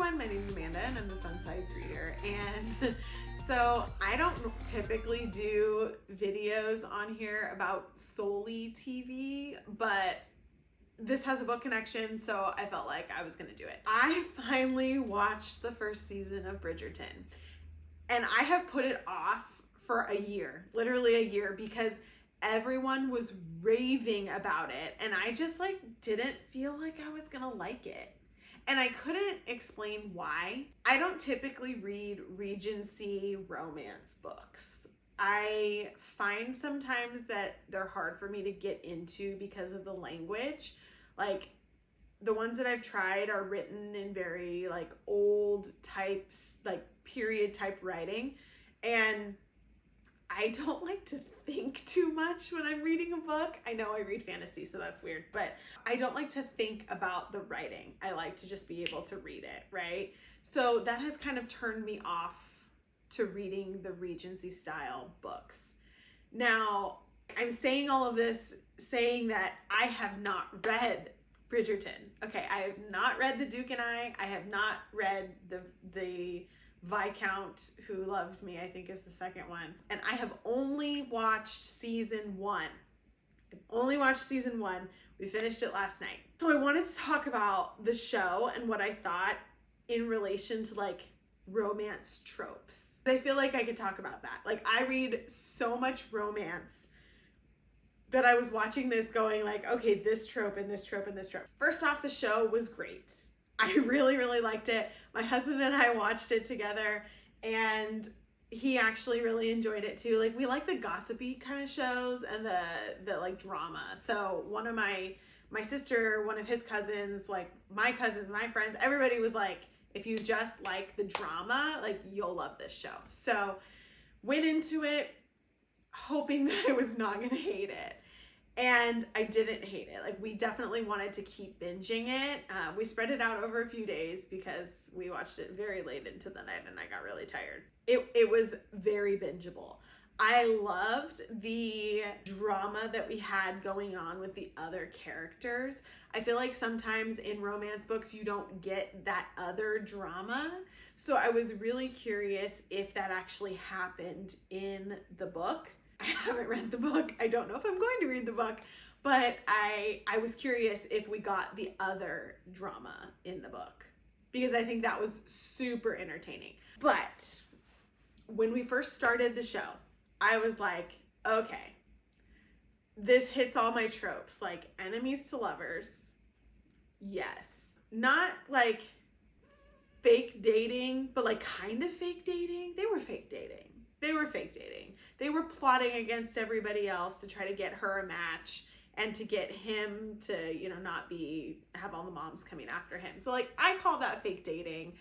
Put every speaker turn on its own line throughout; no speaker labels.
everyone, my name is Amanda and I'm the Fun Size Reader, and so I don't typically do videos on here about solely TV, but this has a book connection, so I felt like I was gonna do it. I finally watched the first season of Bridgerton, and I have put it off for a year, literally a year, because everyone was raving about it and I just didn't feel like I was gonna like it. And I couldn't explain why. I don't typically read Regency romance books. I find sometimes that they're hard for me to get into because of the language. Like, the ones that I've tried are written in very old types, period type writing. And I don't like to think too much when I'm reading a book. I know I read fantasy, so that's weird, but I don't like to think about the writing. I like to just be able to read it, right? So that has kind of turned me off to reading the Regency style books. Now, I'm saying all of this saying that I have not read Bridgerton. Okay, I have not read The Duke and I have not read the Viscount Who Loved Me, I think is the second one. And I have only watched season 1. I've only watched season 1. We finished it last night. So I wanted to talk about the show and what I thought in relation to romance tropes. I feel like I could talk about that. I read so much romance that I was watching this going okay, this trope and this trope and this trope. First off, the show was great. I really, really liked it. My husband and I watched it together and he actually really enjoyed it too. We like the gossipy kind of shows and the drama. So one of my sister, one of his cousins, my cousins, my friends, everybody was if you just like the drama, you'll love this show. So went into it hoping that I was not gonna hate it. And I didn't hate it. We definitely wanted to keep binging it. We spread it out over a few days because we watched it very late into the night and I got really tired. It was very bingeable. I loved the drama that we had going on with the other characters. I feel like sometimes in romance books you don't get that other drama. So I was really curious if that actually happened in the book. I haven't read the book. I don't know if I'm going to read the book, but I was curious if we got the other drama in the book because I think that was super entertaining. But when we first started the show, I was like, okay, this hits all my tropes, enemies to lovers. Yes. Not fake dating, but kind of fake dating. They were fake dating. They were plotting against everybody else to try to get her a match and to get him to, not have all the moms coming after him. So I call that fake dating,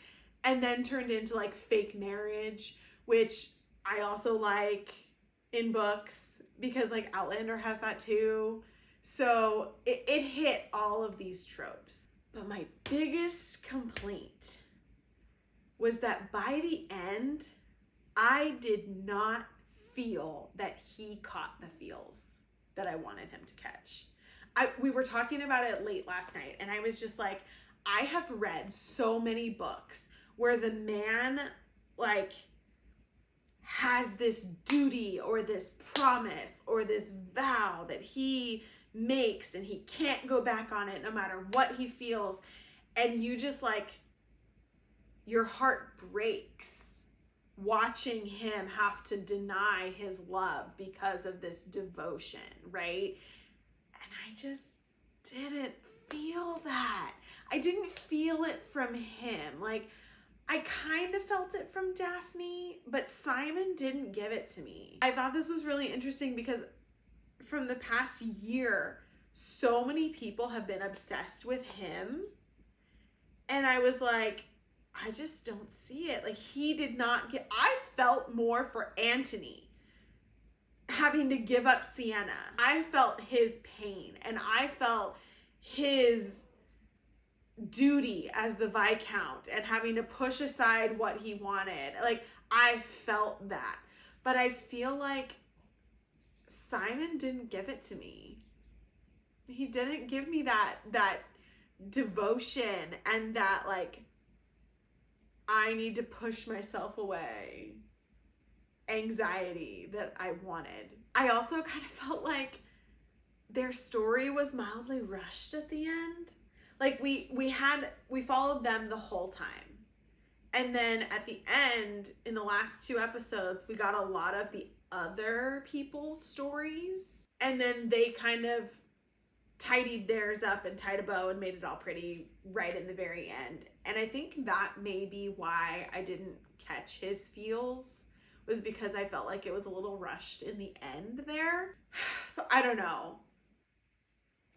and then turned into fake marriage, which I also like in books because Outlander has that too. So it hit all of these tropes. But my biggest complaint was that by the end, I did not feel that he caught the feels that I wanted him to catch. We were talking about it late last night and I was just I have read so many books where the man has this duty or this promise or this vow that he makes and he can't go back on it no matter what he feels. And you just your heart breaks watching him have to deny his love because of this devotion, right? And I just didn't feel that. I didn't feel it from him. I kind of felt it from Daphne, but Simon didn't give it to me. I thought this was really interesting because from the past year, so many people have been obsessed with him. And I was I just don't see it. He did not get, I felt more for Anthony having to give up Sienna. I felt his pain and I felt his duty as the Viscount and having to push aside what he wanted. I felt that. But I feel Simon didn't give it to me. He didn't give me that devotion and that I need to push myself away anxiety that I wanted. I also kind of felt like their story was mildly rushed at the end. Like we followed them the whole time. And then at the end, in the last 2 episodes, we got a lot of the other people's stories. And then they kind of tidied theirs up and tied a bow and made it all pretty right in the very end. And I think that may be why I didn't catch his feels, was because I felt like it was a little rushed in the end there. So I don't know.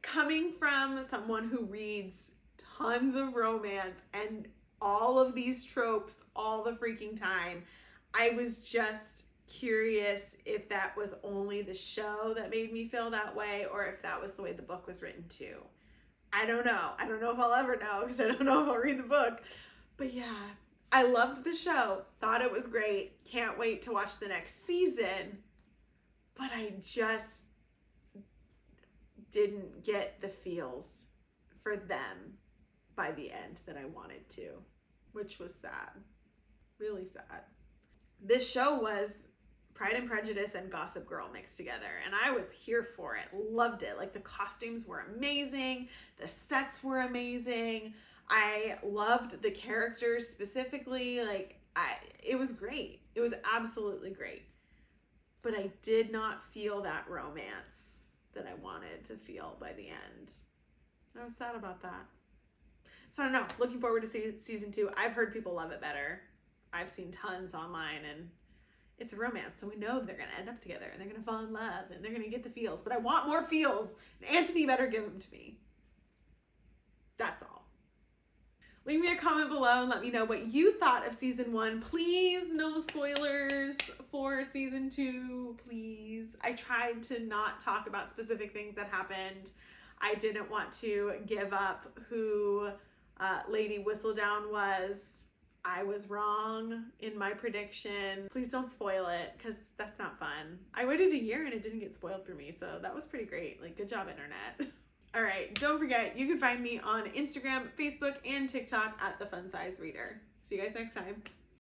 Coming from someone who reads tons of romance and all of these tropes all the freaking time, I was just curious if that was only the show that made me feel that way or if that was the way the book was written too. I don't know. I don't know if I'll ever know because I don't know if I'll read the book. But yeah, I loved the show. Thought it was great. Can't wait to watch the next season. But I just didn't get the feels for them by the end that I wanted to, which was sad. Really sad. This show was Pride and Prejudice and Gossip Girl mixed together, and I was here for it. Loved it. Like, the costumes were amazing. The sets were amazing. I loved the characters specifically. Like, it was great. It was absolutely great. But I did not feel that romance that I wanted to feel by the end. I was sad about that. So I don't know. Looking forward to season 2. I've heard people love it better. I've seen tons online, and it's a romance, so we know they're going to end up together, and they're going to fall in love, and they're going to get the feels. But I want more feels, and Anthony better give them to me. That's all. Leave me a comment below and let me know what you thought of season 1. Please, no spoilers for season 2, please. I tried to not talk about specific things that happened. I didn't want to give up who Lady Whistledown was. I was wrong in my prediction. Please don't spoil it, because that's not fun. I waited a year and it didn't get spoiled for me, so that was pretty great. Like, good job, internet. All right, don't forget, you can find me on Instagram, Facebook, and TikTok at The Fun Size Reader. See you guys next time.